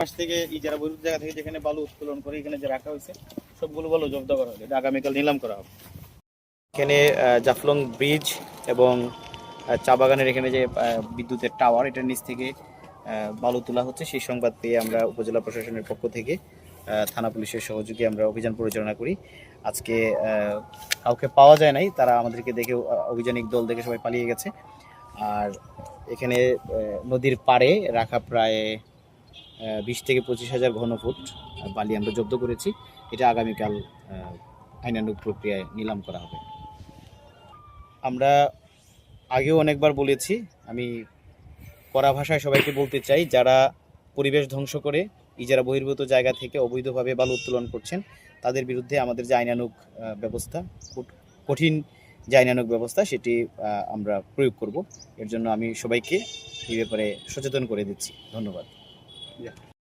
পাশ থেকে ইজারা বৈরুত জায়গা থেকে যেখানে বালু উত্তোলন করে এখানে যে রাখা হয়েছে সবগুলো বালু জব্দ করা হবে, এটা আগামীকাল নিলাম করা হবে। এখানে জাফলং ব্রিজ এবং চা বাগানের এখানে যে বিদ্যুতের টাওয়ার, এটার নিচ থেকে বালু তোলা হচ্ছে, সেই সংবাদ পেয়ে আমরা উপজেলা প্রশাসনের পক্ষ থেকে থানা পুলিশের সহযোগে আমরা অভিযান পরিচালনা করি। আজকে কাউকে পাওয়া যায় নাই, তারা আমাদেরকে দেখে অভিযানিক দল দেখে সবাই পালিয়ে গেছে। আর এখানে নদীর পাড়ে রাখা প্রায় 20 থেকে 25,000 ঘনফুট বালি আমরা জব্দ করেছি। এটা আগামীকাল আইনানুগ প্রক্রিয়ায় নিলাম করা হবে। আমরা আগেও অনেকবার বলেছি, আমি কড়া ভাষায় সবাইকে বলতে চাই, যারা পরিবেশ ধ্বংস করে ইজারা বহির্ভূত জায়গা থেকে অবৈধভাবে বালু উত্তোলন করছেন তাদের বিরুদ্ধে আমাদের যে আইনানুগ ব্যবস্থা, কঠিন যে আইনানুগ ব্যবস্থা, সেটি আমরা প্রয়োগ করব। এর জন্য আমি সবাইকে এই ব্যাপারে সচেতন করে দিচ্ছি। ধন্যবাদ।